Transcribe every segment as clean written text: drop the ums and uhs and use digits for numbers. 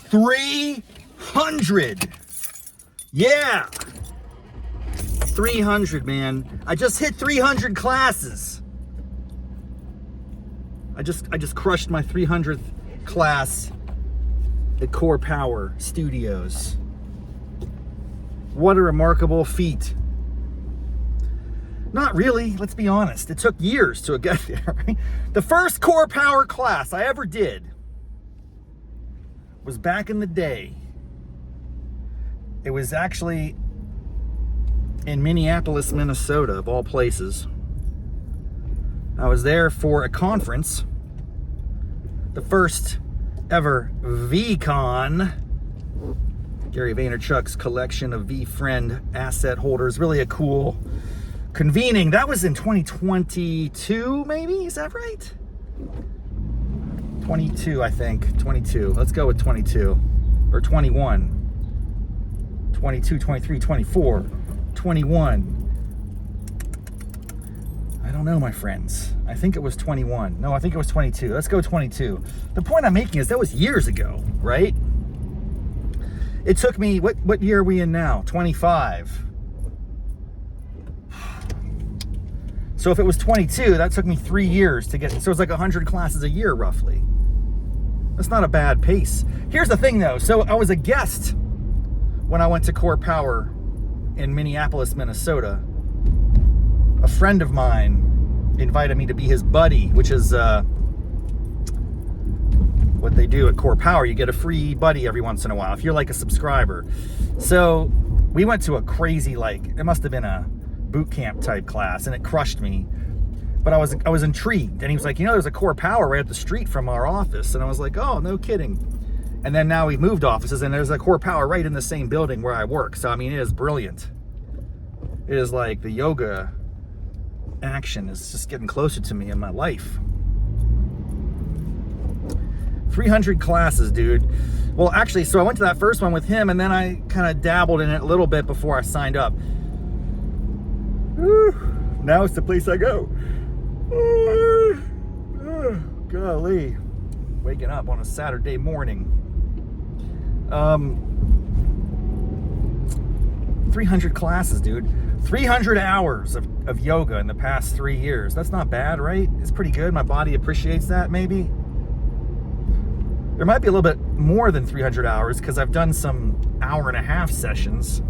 300. Yeah. 300, man. I just hit 300 classes. I just crushed my 300th class at Core Power Studios. What a remarkable feat. Not really, let's be honest. It took years to get there. Right? The first Core Power class I ever did was back in the day. It was actually in Minneapolis, Minnesota, of all places. I was there for a conference, the first ever VCon, Gary Vaynerchuk's collection of VFriend asset holders. Really a cool convening. That was in 2022, maybe? Is that right? 22, I think. 22. Let's go with 22. Or 21. 22, 23, 24, 21. I don't know, my friends. I think it was 21. No, I think it was 22. Let's go 22. The point I'm making is that was years ago, right? It took me, what year are we in now? 25. So if it was 22, that took me 3 years to get, so it's like 100 classes a year, roughly. That's not a bad pace. Here's the thing, though. So I was a guest when I went to Core Power in Minneapolis, Minnesota. A friend of mine invited me to be his buddy, which is what they do at Core Power. You get a free buddy every once in a while if you're like a subscriber. So we went to a crazy, like, it must have been a boot camp type class, and it crushed me. But I was intrigued, and he was like, you know, there's a Core Power right up the street from our office. And I was like, oh, no kidding. And then now we've moved offices, and there's a Core Power right in the same building where I work. So I mean, it is brilliant. It is like the yoga action is just getting closer to me in my life. 300 classes, dude. Well, actually, so I went to that first one with him, and then I kind of dabbled in it a little bit before I signed up. Whew. Now it's the place I go. Golly. Waking up on a Saturday morning. 300 classes, dude. 300 hours of yoga in the past 3 years. That's not bad, right? It's pretty good. My body appreciates that, maybe. There might be a little bit more than 300 hours because I've done some hour-and-a-half sessions.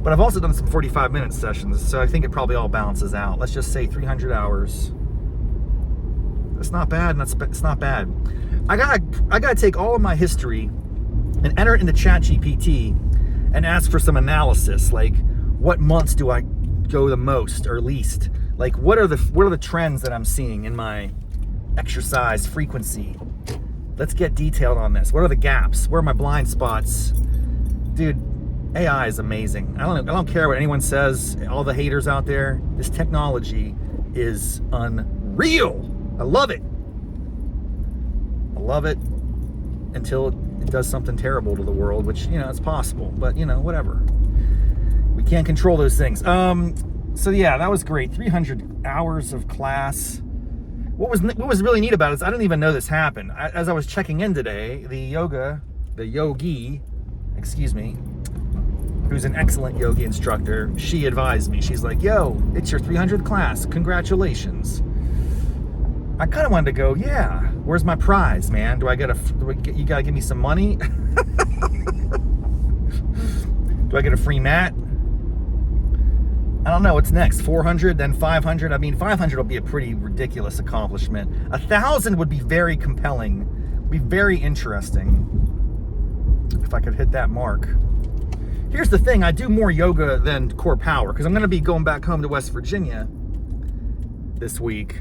But I've also done some 45-minute sessions, so I think it probably all balances out. Let's just say 300 hours. That's not bad, and it's not bad. I gotta take all of my history and enter it into ChatGPT and ask for some analysis, like what months do I go the most or least? Like what are the trends that I'm seeing in my exercise frequency? Let's get detailed on this. What are the gaps? Where are my blind spots? Dude, AI is amazing. I don't care what anyone says, all the haters out there. This technology is unreal. I love it. I love it until it does something terrible to the world, which, you know, it's possible, but, you know, whatever. We can't control those things. So yeah, that was great. 300 hours of class. What was really neat about it is I didn't even know this happened. As I was checking in today, the yogi, who's an excellent yogi instructor, she advised me. She's like, yo, it's your 300th class. Congratulations. I kind of wanted to go, yeah, where's my prize, man? You gotta give me some money? Do I get a free mat? I don't know, what's next? 400, then 500? I mean, 500 will be a pretty ridiculous accomplishment. 1,000 would be very compelling, be very interesting if I could hit that mark. Here's the thing, I do more yoga than Core Power, because I'm gonna be going back home to West Virginia this week.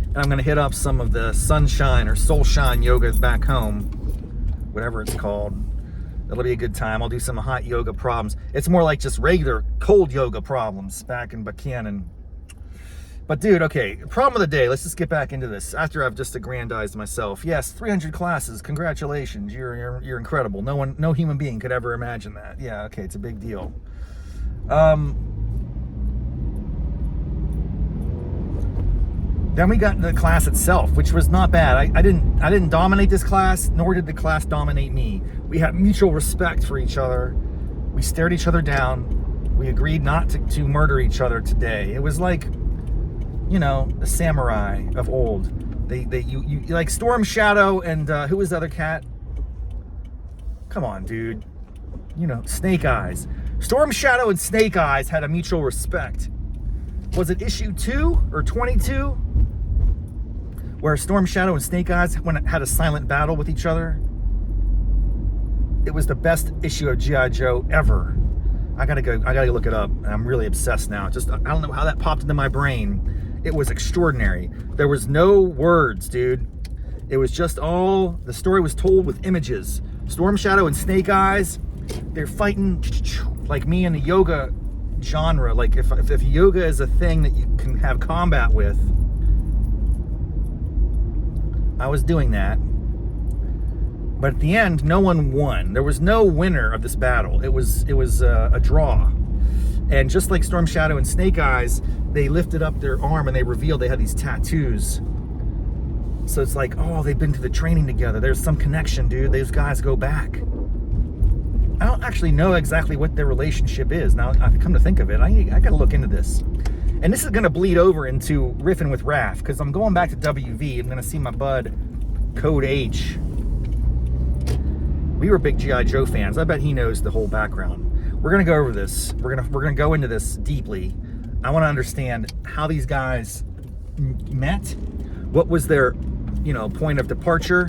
And I'm gonna hit up some of the sunshine or soulshine yoga back home, whatever it's called. That'll be a good time. I'll do some hot yoga problems. It's more like just regular cold yoga problems back in Buchanan. But dude, okay, problem of the day. Let's just get back into this after I've just aggrandized myself. Yes, 300 classes. Congratulations. You're incredible. No human being could ever imagine that. Yeah, okay, it's a big deal. Then we got into the class itself, which was not bad. I didn't dominate this class, nor did the class dominate me. We had mutual respect for each other. We stared each other down. We agreed not to murder each other today. It was like, you know, the samurai of old. You like Storm Shadow and who was the other cat? Come on, dude. You know, Snake Eyes. Storm Shadow and Snake Eyes had a mutual respect. Was it issue 2 or 22? Where Storm Shadow and Snake Eyes had a silent battle with each other? It was the best issue of G.I. Joe ever. I gotta go look it up. I'm really obsessed now. Just, I don't know how that popped into my brain. It was extraordinary. There was no words, dude. It was just all, the story was told with images. Storm Shadow and Snake Eyes, they're fighting like me in the yoga genre. Like if yoga is a thing that you can have combat with, I was doing that. But at the end, no one won. There was no winner of this battle. It was a draw. And just like Storm Shadow and Snake Eyes, they lifted up their arm and they revealed they had these tattoos. So it's like, oh, they've been to the training together. There's some connection, dude. Those guys go back. I don't actually know exactly what their relationship is. Now, I've come to think of it, I got to look into this. And this is going to bleed over into riffing with Raff, because I'm going back to WV. I'm going to see my bud, Code H. We were big G.I. Joe fans. I bet he knows the whole background. We're going to go over this. We're going to go into this deeply. I want to understand how these guys met. What was their, point of departure?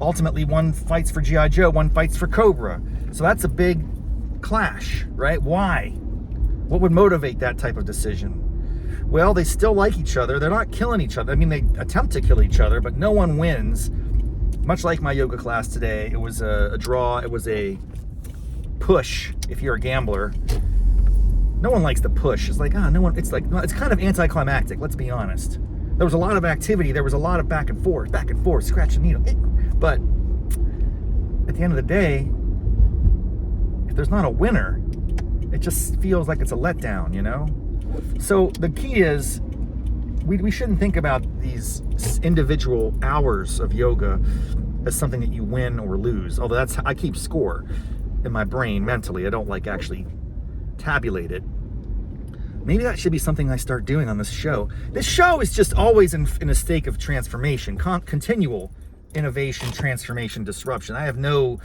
Ultimately, one fights for G.I. Joe, one fights for Cobra. So that's a big clash, right? Why? What would motivate that type of decision? Well, they still like each other. They're not killing each other. I mean, they attempt to kill each other, but no one wins. Much like my yoga class today, it was a draw. It was a push if you're a gambler. No one likes the push. It's like, no one, it's kind of anticlimactic, let's be honest. There was a lot of activity. There was a lot of back and forth, scratch the needle. But at the end of the day, if there's not a winner, it just feels like it's a letdown, So the key is, we shouldn't think about these individual hours of yoga as something that you win or lose. Although I keep score in my brain mentally. I don't actually tabulate it. Maybe that should be something I start doing on this show. This show is just always in a state of transformation, continual innovation, transformation, disruption. I have no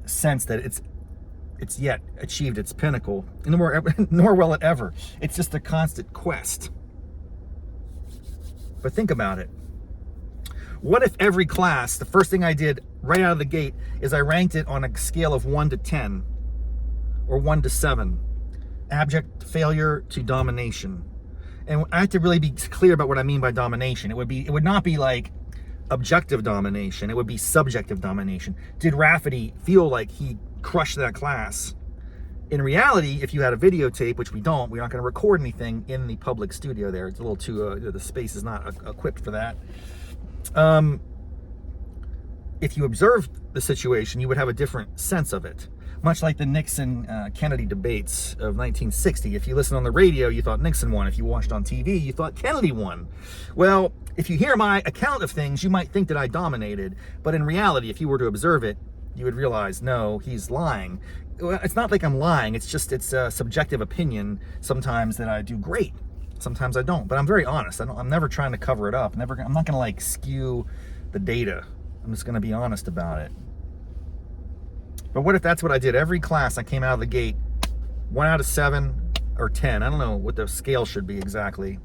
sense that it's yet achieved its pinnacle, nor will it ever. It's just a constant quest. But think about it. What if every class, the first thing I did right out of the gate is I ranked it on a scale of 1 to 10 or 1 to 7, abject failure to domination. And I have to really be clear about what I mean by domination. It would not be like objective domination. It would be subjective domination. Did Raffety feel like he crushed that class? In reality, if you had a videotape, which we don't, we're not going to record anything in the public studio there. It's a little too, the space is not equipped for that. If you observed the situation, you would have a different sense of it. Much like the Nixon-Kennedy debates of 1960. If you listened on the radio, you thought Nixon won. If you watched on TV, you thought Kennedy won. Well, if you hear my account of things, you might think that I dominated. But in reality, if you were to observe it, you would realize, no, he's lying. Well, it's not like I'm lying. It's a subjective opinion sometimes that I do great. Sometimes I don't. But I'm very honest. I'm never trying to cover it up. I'm not going to skew the data. I'm just going to be honest about it. But what if that's what I did? Every class I came out of the gate, 1 out of 7 or 10. I don't know what the scale should be exactly.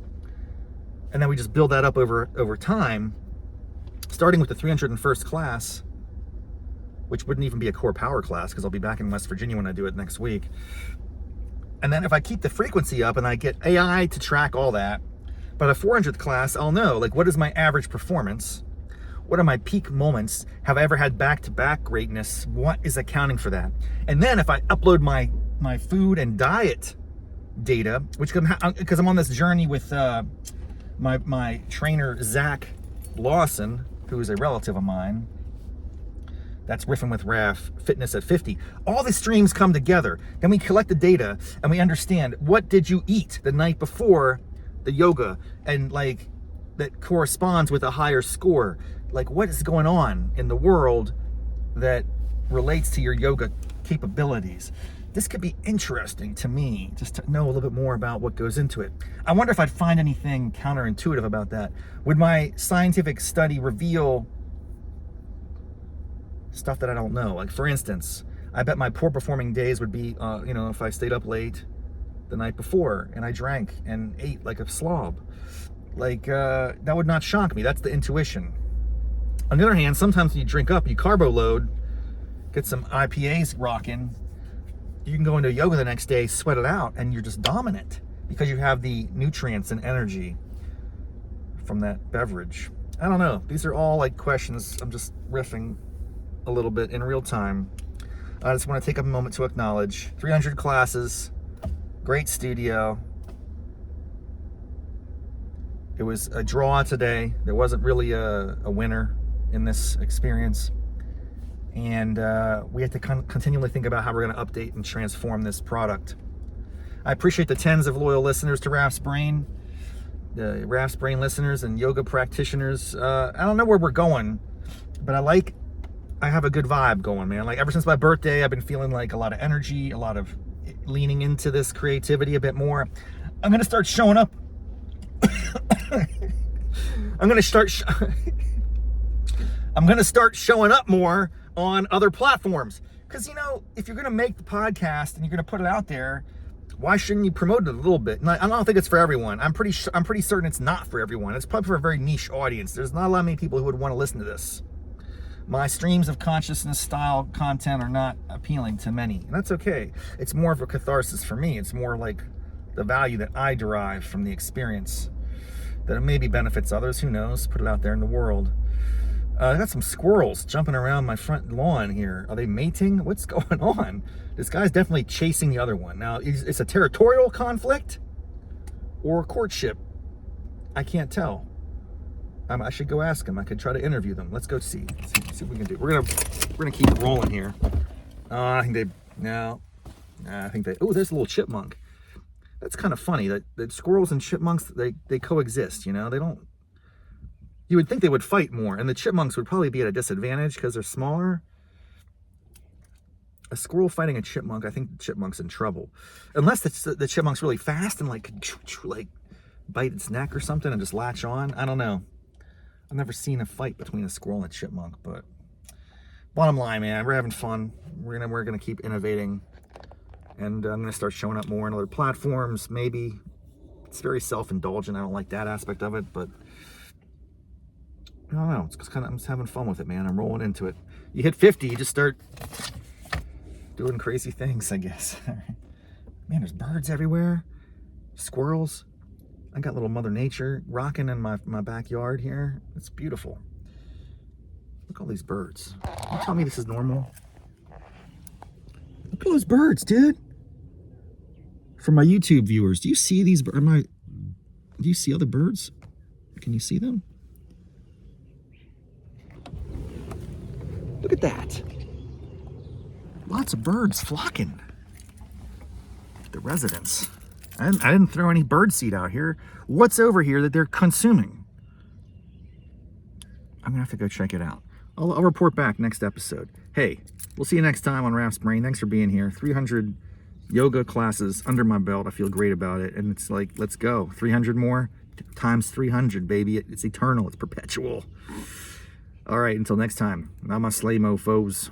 And then we just build that up over time, starting with the 301st class, which wouldn't even be a core power class because I'll be back in West Virginia when I do it next week. And then if I keep the frequency up and I get AI to track all that, by the 400th class, I'll know, what is my average performance? What are my peak moments? Have I ever had back-to-back greatness? What is accounting for that? And then if I upload my food and diet data, because I'm on this journey with my trainer, Zach Lawson, who is a relative of mine. That's Riffing with Raff, Fitness at 50. All the streams come together. Then we collect the data and we understand, what did you eat the night before the yoga? And that corresponds with a higher score. Like, what is going on in the world that relates to your yoga capabilities? This could be interesting to me, just to know a little bit more about what goes into it. I wonder if I'd find anything counterintuitive about that. Would my scientific study reveal stuff that I don't know? Like, for instance, I bet my poor performing days would be, if I stayed up late the night before and I drank and ate like a slob. Like, that would not shock me. That's the intuition. On the other hand, sometimes when you drink up, you carbo load, get some IPAs rocking, you can go into yoga the next day, sweat it out, and you're just dominant because you have the nutrients and energy from that beverage. I don't know. These are all like questions. I'm just riffing a little bit in real time. I just want to take a moment to acknowledge 300 classes, great studio. It was a draw today. There wasn't really a winner in this experience. And we have to continually think about how we're going to update and transform this product. I appreciate the tens of loyal listeners to Raff's Brain, the Raff's Brain listeners and yoga practitioners. I don't know where we're going, but I have a good vibe going, man. Like, ever since my birthday, I've been feeling like a lot of energy, a lot of leaning into this creativity a bit more. I'm going to start showing up. I'm going to start showing up more on other platforms. Because, if you're going to make the podcast and you're going to put it out there, why shouldn't you promote it a little bit? And I don't think it's for everyone. I'm pretty certain it's not for everyone. It's probably for a very niche audience. There's not a lot of many people who would want to listen to this. My streams of consciousness style content are not appealing to many, and that's okay. It's more of a catharsis for me. It's more like the value that I derive from the experience that maybe benefits others. Who knows? Put it out there in the world. I got some squirrels jumping around my front lawn here. Are they mating? What's going on? This guy's definitely chasing the other one. Now, it's a territorial conflict or courtship. I can't tell. I should go ask them. I could try to interview them. Let's go see what we can do. We're gonna keep it rolling here. I think oh, there's a little chipmunk. That's kind of funny that squirrels and chipmunks, they coexist. They don't. You would think they would fight more, and the chipmunks would probably be at a disadvantage because they're smaller. A squirrel fighting a chipmunk, I think the chipmunk's in trouble. Unless the chipmunk's really fast and like bite its neck or something and just latch on. I don't know. I've never seen a fight between a squirrel and a chipmunk, but bottom line, man, we're having fun. We're gonna keep innovating, and I'm gonna start showing up more on other platforms. Maybe it's very self-indulgent. I don't like that aspect of it, but I don't know. It's just I'm just having fun with it, man. I'm rolling into it. You hit 50, you just start doing crazy things, I guess. Man, there's birds everywhere, squirrels. I got little Mother Nature rocking in my backyard here. It's beautiful. Look at all these birds. You tell me this is normal? Look at those birds, dude. For my YouTube viewers, do you see these? Do you see other birds? Can you see them? Look at that. Lots of birds flocking. The residents. I didn't throw any bird seed out here. What's over here that they're consuming? I'm gonna have to go check it out. I'll report back next episode. Hey, we'll see you next time on Raff's Brain. Thanks for being here. 300 yoga classes under my belt. I feel great about it. And it's like, let's go. 300 more times 300, baby. It's eternal. It's perpetual. All right, until next time. Namaste, mofos.